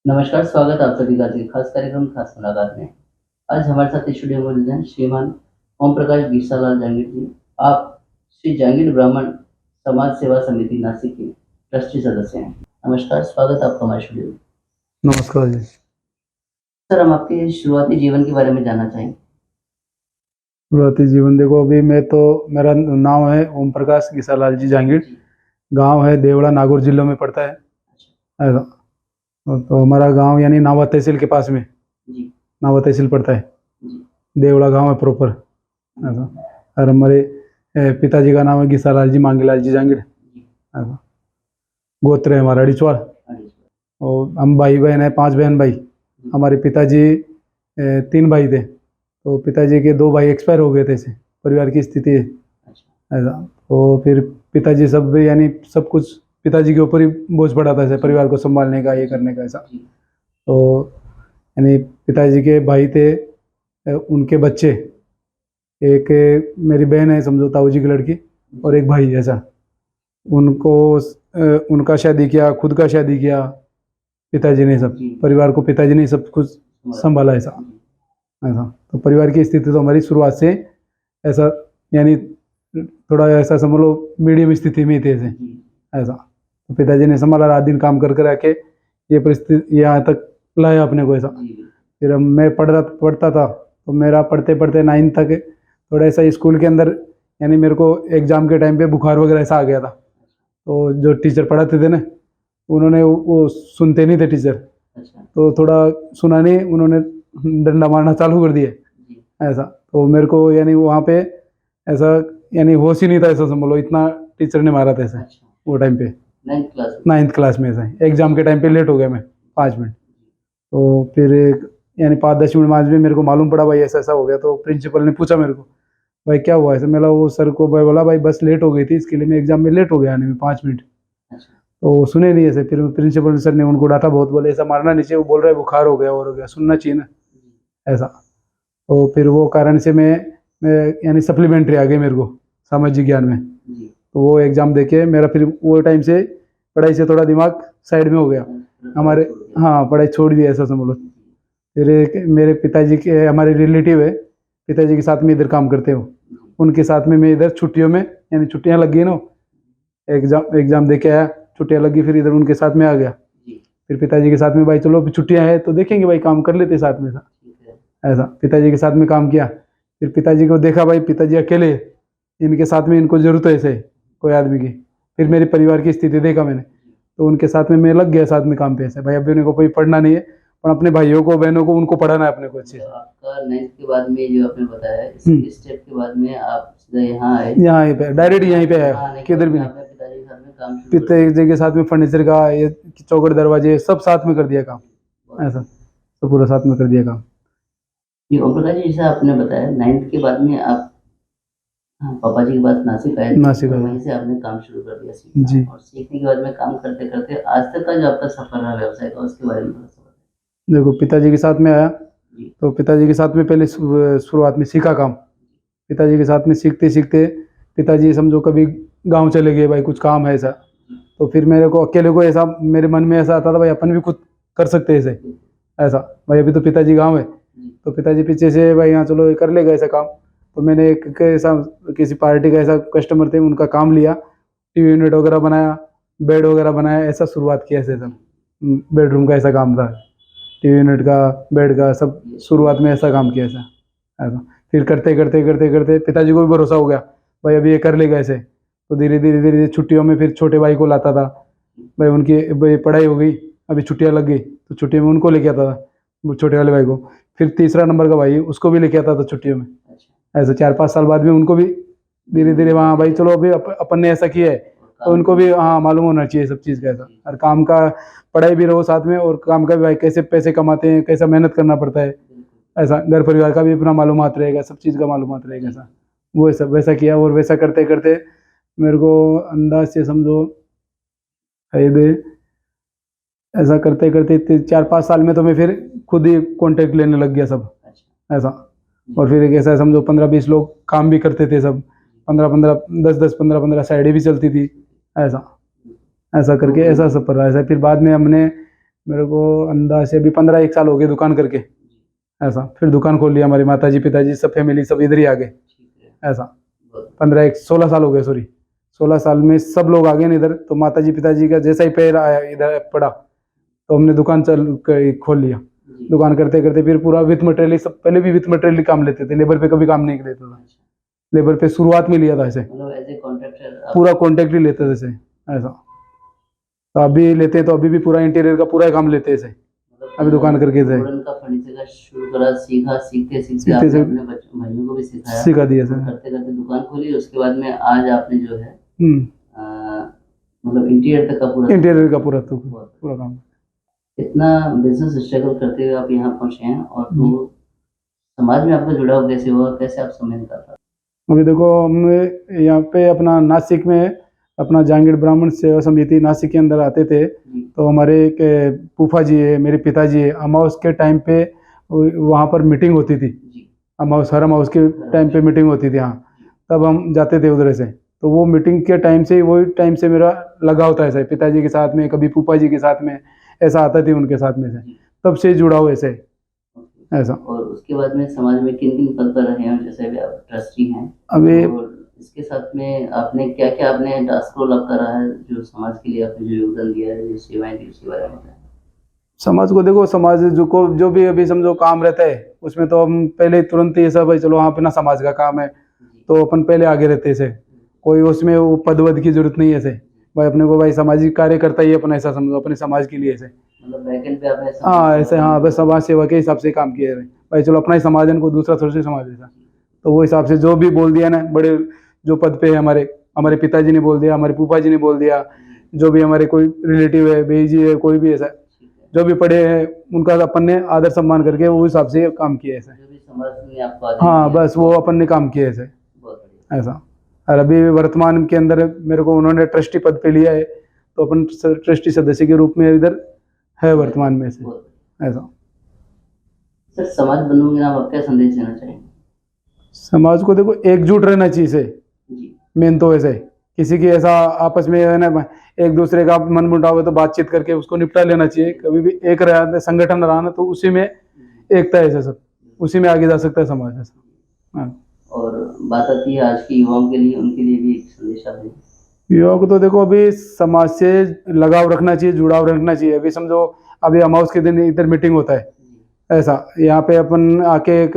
नमस्कार, स्वागत है आप सभी का आज के खास कार्यक्रम खास मुलाकात में। आज हमारे साथ स्टूडियो में मौजूद हैं श्रीमान ओम प्रकाश बिरसालाल जहांगीर जी। आप श्री जहांगीर ब्राह्मण समाज सेवा समिति नासिक के ट्रस्टी सदस्य हैं। नमस्कार, स्वागत है आपका हमारे स्टूडियो में। नमस्कार जी। सर, हम आपके शुरुआती जीवन के बारे में जानना चाहेंगे। शुरुआती जीवन देखो, अभी मैं तो मेरा नाम है ओम प्रकाश गिसालाल जी जहांगीर। जी, गांव है देवड़ा, नागौर जिले में पड़ता है। अच्छा, ऐसा तो हमारा गांव यानी नावा तहसील के पास में, जी, नावा तहसील पड़ता है। जी, देवड़ा गांव है प्रॉपर। ऐसा। और हमारे पिताजी का नाम है गिसालाल जी मांगीलाल जी जहांगीर। जी, ऐसा। गोत्र है हमारा अड़ीचवाड़। अरे, और हम भाई बहन है, 5 बहन भाई। जी, हमारे पिताजी 3 भाई थे, तो पिताजी के 2 भाई एक्सपायर हो गए थे। ऐसे परिवार की स्थिति है। अच्छा, ऐसा। तो फिर पिताजी सब यानी सब कुछ पिताजी के ऊपर ही बोझ पड़ा था, ऐसे जी, परिवार को संभालने का, ये जी, करने का, ऐसा। जी, तो यानी पिताजी के भाई थे, उनके बच्चे, एक मेरी बहन है समझो, ताऊ जी की लड़की, और एक भाई, ऐसा। उनको उनका शादी किया, खुद का शादी किया पिताजी ने, सब जी, परिवार को पिताजी ने सब कुछ हमारा, संभाला, ऐसा। जी, ऐसा तो परिवार की स्थिति तो हमारी शुरुआत से ऐसा, यानी थोड़ा ऐसा समझ लो मीडियम स्थिति में ही थे, ऐसे। जी, ऐसा तो पिताजी ने संभाला, रात दिन काम कर कर आके ये परिस्थिति यहाँ तक लाया अपने को, ऐसा। जी, फिर मैं पढ़ता था, तो मेरा पढ़ते पढ़ते 9th तक थोड़ा ऐसा स्कूल के अंदर, यानी मेरे को एग्जाम के टाइम पे बुखार वगैरह ऐसा आ गया था। तो जो टीचर पढ़ाते थे ना, उन्होंने वो सुनते नहीं थे टीचर, अच्छा, तो थोड़ा सुना नहीं, उन्होंने डंडा मारना चालू कर दिया। जी, ऐसा तो मेरे को यानी वहाँ पे ऐसा, यानी होश ही नहीं था, ऐसा समझ लो, इतना टीचर ने मारा था ऐसे अच्छा, वो टाइम पे। 9th क्लास में, 9th क्लास में ऐसे एग्जाम के टाइम पे लेट हो गया मैं 5 मिनट। तो फिर यानी 5-10 मिनट बाद में मेरे को मालूम पड़ा भाई ऐसा ऐसा हो गया। तो प्रिंसिपल ने पूछा मेरे को, भाई क्या हुआ ऐसे। मेरा वो सर को भाई बोला, भाई बस लेट हो गई थी, इसके लिए मैं एग्जाम में लेट हो गया आने में 5 मिनट। अच्छा, तो वो सुने नहीं ऐसे। फिर प्रिंसिपल सर ने उनको डांटा बहुत, बोले ऐसा मारना नीचे, वो बोल रहा है बुखार हो गया और हो गया, सुनना चाहिए ना, जी, ऐसा। तो फिर वो कारण से मैं यानी सप्लीमेंट्री आ गई मेरे को सामाजिक ज्ञान में। जी, तो वो एग्ज़ाम देके मेरा फिर वो टाइम से पढ़ाई से थोड़ा दिमाग साइड में हो गया फिर पढ़ाई हमारे। छोड़ दिया। हाँ, पढ़ाई छोड़ दी, ऐसा समझ लो। जी, फिर एक मेरे पिताजी के हमारे रिलेटिव है, पिताजी के साथ में इधर काम करते हो, जी, उनके साथ में मैं इधर छुट्टियों में, यानी छुट्टियाँ लग गई ना, एग्ज़ाम एग्ज़ाम दे के आया, छुट्टियाँ लगी, फिर इधर उनके साथ में आ गया। जी, फिर पिताजी के साथ में, भाई चलो अभी छुट्टियाँ हैं तो देखेंगे भाई, काम कर लेते साथ में, ऐसा। ठीक है। ऐसा पिताजी के साथ में काम किया। फिर पिताजी को देखा, भाई पिताजी अकेले, इनके साथ में इनको ज़रूरत है ऐसे कोई आदमी की। फिर मेरे परिवार की स्थिति देखा मैंने, तो उनके साथ में मैं लग गया साथ में काम पे, ऐसे भाई अभी उनको कोई पढ़ना नहीं है, पर अपने भाइयों को बहनों को उनको पढ़ाना है अपने को अच्छे मतलब से। आपका 9th के बाद में जो आपने बताया, हम्म। इस स्टेप के बाद में आप सीधा यहाँ आए। यहाँ ही पे डायरेक्ट यहीं पे आया, यहाँ आने के किधर बाद भी में नहीं। आपने पिताजी के साथ में काम शुरू कर दिया। पिताजी के साथ में फर्नीचर का, ये चौखट दरवाजे सब साथ में कर दिया काम, बहुत ऐसा। बढ़िया। तो पूरा साथ में कर दिया काम। जी, ओम प्रकाश जी, जैसा आपने बताया 9th के बाद में आप हाँ, पापा जी के पास नासिक आए थे नासिक और आया। वहीं से आपने काम शुरू कर दिया सीखना, जी। और सीखने के बाद में काम करते-करते आज तक का जो आपका सफ़र रहा व्यवसाय का, उसके बारे में थोड़ा-सा बताएँ? देखो, पिताजी के साथ में आया, जी, तो पिताजी के साथ में पहले शुरुआत में सीखा काम। पिताजी के साथ में सीखते सीखते पिताजी समझो कभी गांव चले गए, भाई कुछ काम है ऐसा, जी, तो फिर मेरे को अकेले को ऐसा, मेरे मन में ऐसा आता था, भाई अपन भी कुछ कर सकते हैं ऐसे, बिल्कुल, ऐसा। भाई अभी तो पिताजी गांव है, जी, तो पिताजी पीछे से, भाई यहाँ चलो ये कर लेगा ऐसा काम। तो मैंने एक ऐसा किसी पार्टी का ऐसा कस्टमर थे, उनका काम लिया, टीवी यूनिट वगैरह बनाया, बेड वगैरह बनाया, ऐसा शुरुआत किया ऐसे सब। जी, बेडरूम का ऐसा काम था, टीवी यूनिट का, बेड का, सब ये शुरुआत में ऐसा काम किया ऐसा, ऐसा। फिर करते करते करते करते पिताजी को भी भरोसा हो गया, भाई अभी ये कर लेगा ऐसे। तो धीरे धीरे धीरे छुट्टियों में फिर छोटे भाई को लाता था, भाई उनकी भाई पढ़ाई हो गई, अभी छुट्टियां लग गई, तो छुट्टियों में उनको लेके आता था, वो छोटे वाले भाई को। फिर तीसरा नंबर का भाई, उसको भी लेके आता था छुट्टियों में। अच्छा, ऐसे 4-5 साल बाद में उनको भी धीरे धीरे, वहाँ भाई चलो अभी अपन ने ऐसा किया है, और तो काम उनको भी भी हाँ मालूम होना चाहिए सब चीज़ का, ऐसा। जी, और काम का, पढ़ाई भी रहो साथ में, और काम का भी, भाई कैसे पैसे कमाते हैं, कैसा मेहनत करना पड़ता है, बिल्कुल, ऐसा। घर परिवार का भी अपना मालूमात रहेगा, सब चीज़ का मालूमात रहेगा, जी, ऐसा। वो सब वैसा किया, और वैसा करते करते मेरे को अंदाज से समझो शायद, ऐसा करते करते 4-5 साल में तो मैं फिर खुद ही कॉन्टेक्ट लेने लग गया सब, अच्छा, ऐसा। जी, और फिर एक ऐसा समझो 15-20 लोग काम भी करते थे सब, जी, 15-15, 10-10, 15-15 साइडें भी चलती थी, ऐसा। बिल्कुल, ऐसा तो करके ऐसा सब पर रहा, ऐसा। फिर बाद में हमने मेरे को अंदाज से अभी 15 साल हो गए दुकान करके। ऐसा फिर दुकान खोल लिया, हमारी माताजी पिताजी सब फैमिली सब इधर ही आ गए। ठीक है। ऐसा बहुत 16 साल हो गए, सॉरी 16 साल में सब लोग आ गए ना इधर। तो माताजी पिताजी का जैसा ही पैर आया इधर पड़ा तो हमने दुकान खोल लिया। जी। दुकान करते करते फिर पूरा विथ मटेरियल, सब पहले भी विथ मटेरियल काम लेते थे, लेबर पे कभी काम नहीं लेते थे। अच्छा, लेबर पे शुरुआत में लिया था ऐसे, मतलब एज ए कॉन्ट्रैक्टर आप पूरा कॉन्ट्रैक्ट ही लेते थे ऐसे। ऐसा तो अभी लेते हैं तो अभी भी पूरा इंटीरियर का पूरा काम लेते हैं ऐसे। मतलब अभी दुकान करके थे, वुडन का फर्नीचर का शुरू करा, सीखा, सीखते सीखते सीखते आपने से अपने बच्चों भाइयों को भी सिखाया, सिखा दिया और सर। करते करते दुकान खोली। उसके बाद में आज आपने जो है हम्म, मतलब इंटीरियर तक का पूरा इंटीरियर का पूरा तो बहुत पूरा काम। इतना बिजनेस स्ट्रगल करते हुए आप यहाँ पहुँचे हैं, और जी। तो समाज में आपका जुड़ाव कैसे हुआ, कैसे आप समय निकालता? अभी देखो हम यहाँ पे अपना नासिक में अपना जहांगीर ब्राह्मण सेवा समिति नासिक के अंदर आते थे। जी। तो हमारे एक फूफा जी है, मेरे पिताजी है, अमावस के टाइम पे वहाँ पर मीटिंग होती थी। जी। अमावस हर अमावस के टाइम पे मीटिंग होती थी, हाँ। तब हम जाते थे उधर से। तो वो मीटिंग के टाइम से वही टाइम से मेरा लगा होता है ऐसे पिताजी के साथ में, कभी फूफा जी के साथ में, ऐसा आता थी उनके साथ में से। जी। तब से जुड़ा हुआ ऐसे ओके। ऐसा। और उसके बाद में समाज में किन किन पद पर रहे हैं? जैसे अभी आप ट्रस्टी हैं, अभी और इसके साथ में आपने क्या क्या आपने टास्क रोल अप करा है, जो समाज के लिए आपने जो योगदान दिया है, जो सेवाएं दी, उसके बारे में बताएं। समाज को देखो, समाज जो भी अभी समझो काम रहता है उसमें तो हम पहले तुरंत ही ऐसा भाई चलो हाँ अपना समाज का काम है जी। तो अपन पहले आगे रहते हैं ऐसे। कोई उसमें वो पद वद की जरूरत नहीं है ऐसे। भाई अपने को भाई सामाजिक कार्य करता ही अपना, ऐसा समझो अपने समाज के लिए ऐसे। मतलब बैकएंड पे आपने हाँ ऐसे, हाँ बस समाज सेवा के हिसाब से काम किया है भाई, चलो अपना ही समाज है, इनको दूसरा थोड़ी सी समाज है ऐसा। तो वो हिसाब से जो भी बोल दिया ना, बड़े जो पद पे है हमारे हमारे पिताजी ने बोल दिया, हमारे फूफा जी ने बोल दिया, जो भी हमारे कोई रिलेटिव है, भाई जी है, कोई भी ऐसा जो भी पढ़े हैं उनका अपन ने आदर सम्मान करके वो हिसाब से काम किया ऐसे। जो भी समाज ने आपको आदेश हाँ दिया, बस वो अपन ने काम किया ऐसे बहुत बढ़िया। ऐसा। और अभी वर्तमान के अंदर मेरे को उन्होंने ट्रस्टी पद पे लिया है तो अपन ट्रस्टी सदस्य के रूप में इधर है वर्तमान में से बहुत बढ़िया। ऐसा। सर, समाज बंधुओं के नाम आप क्या संदेश देना चाहेंगे? समाज को देखो एकजुट रहना चाहिए से, जी। मेन तो ऐसे किसी की ऐसा आपस में है ना, एक दूसरे का मन मुटाव है तो बातचीत करके उसको निपटा लेना चाहिए। कभी भी एक रहा संगठन रहा ना तो उसी में एकता है ऐसा, सब उसी में आगे जा सकता है समाज ऐसा। हाँ। और बात आती है आज के युवाओं के लिए, उनके लिए भी एक संदेश आप दें। युवाओं को तो देखो अभी समाज से लगाव रखना चाहिए, जुड़ाव रखना चाहिए। अभी समझो अभी अमावस के दिन इधर मीटिंग होता है ऐसा, यहाँ पे अपन आके एक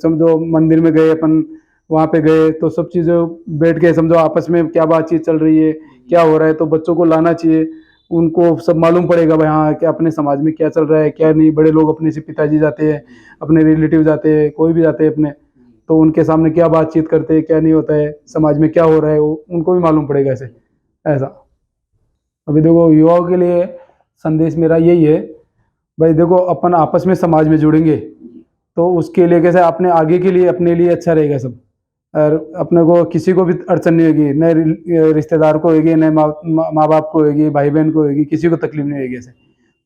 समझो मंदिर में गए अपन, वहाँ पे गए तो सब चीज़ें बैठ के समझो आपस में क्या बातचीत चल रही है, क्या हो रहा है, तो बच्चों को लाना चाहिए। उनको सब मालूम पड़ेगा भाई हाँ कि अपने समाज में क्या चल रहा है क्या नहीं। बड़े लोग अपने से पिताजी जाते हैं, अपने रिलेटिव जाते हैं, कोई भी जाते हैं अपने, तो उनके सामने क्या बातचीत करते हैं क्या नहीं होता है, समाज में क्या हो रहा है वो उनको भी मालूम पड़ेगा ऐसे ऐसा। अभी देखो युवाओं के लिए संदेश मेरा यही है भाई, देखो अपन आपस में समाज में जुड़ेंगे तो उसके लिए कैसे अपने आगे के लिए अपने लिए अच्छा रहेगा सब। और अपने को किसी को भी अड़चन नहीं होगी, न रिश्तेदार को होगी, न माँ बाप को होगी, भाई बहन को होगी, किसी को तकलीफ नहीं होगी ऐसे।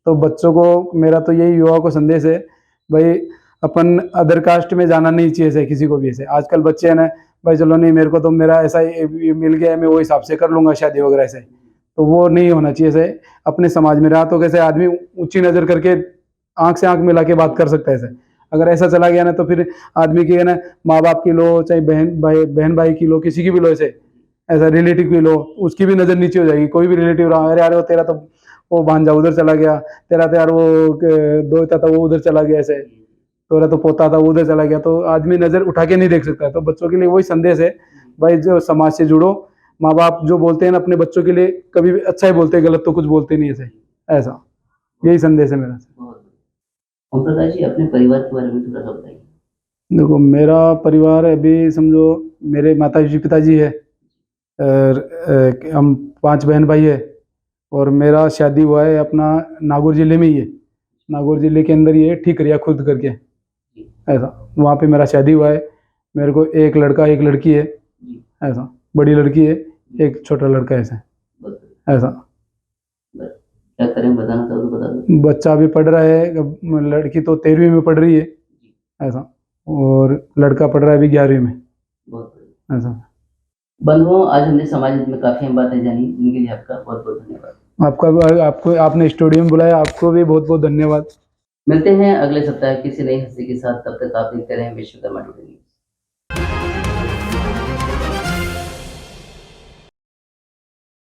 तो बच्चों को मेरा तो यही युवाओं को संदेश है भाई, अपन अदर कास्ट में जाना नहीं चाहिए ऐसे किसी को भी ऐसे। आजकल बच्चे हैं ना भाई, चलो नहीं मेरे को तो मेरा ऐसा ये मिल गया है मैं वो हिसाब से कर लूंगा शादी वगैरह ऐसे, तो वो नहीं होना चाहिए ऐसे। अपने समाज में रहा तो कैसे आदमी ऊंची नज़र करके आंख से आंख मिला के बात कर सकता है ऐसे। अगर ऐसा चला गया ना तो फिर आदमी की है ना, माँ बाप की लो चाहे बहन भाई की लो, किसी की भी लो ऐसे, ऐसा रिलेटिव की लो, उसकी भी नज़र नीचे हो जाएगी। कोई भी रिलेटिव रहा, अरे यार वो तेरा तो वो भांजा उधर चला गया, तेरा तो यार वो दोता था वो उधर चला गया ऐसे, तेरा तो पोता था वो उधर चला गया, तो आदमी नज़र उठा के नहीं देख सकता है। तो बच्चों के लिए वही संदेश है भाई, जो समाज से जुड़ो। माँ बाप जो बोलते हैं ना अपने बच्चों के लिए कभी भी अच्छा ही बोलते हैं, गलत तो कुछ बोलते नहीं ऐसे ऐसा। यही संदेश है मेरा। ओम प्रकाश जी, अपने परिवार के बारे में थोड़ा सा बताइए। देखो मेरा परिवार अभी समझो मेरे माता जी पिताजी है और हम 5 बहन भाई है, और मेरा शादी हुआ है अपना नागौर जिले में ही है। नागौर जिले के अंदर ही है ठीकरिया खुर्द करके ऐसा, वहाँ पे मेरा शादी हुआ है। मेरे को एक लड़का एक लड़की है ऐसा, बड़ी लड़की है, एक छोटा लड़का है ऐसा ऐसा। क्या करें, बताना चाहो तो बता दो। बच्चा अभी पढ़ रहा है, लड़की तो 13वीं में पढ़ रही है ऐसा, और लड़का पढ़ रहा है अभी 11वीं में बहुत ऐसा। बंधुओं, आज हमने समाज में काफ़ी बातें जानी, जिनके लिए आपका बहुत बहुत धन्यवाद। आपको आपने स्टूडियो में बुलाया, आपको भी बहुत बहुत धन्यवाद। मिलते हैं अगले सप्ताह किसी नई हस्ती के साथ, तब तक आप देखते रहें विश्वकर्मा टुडे न्यूज़।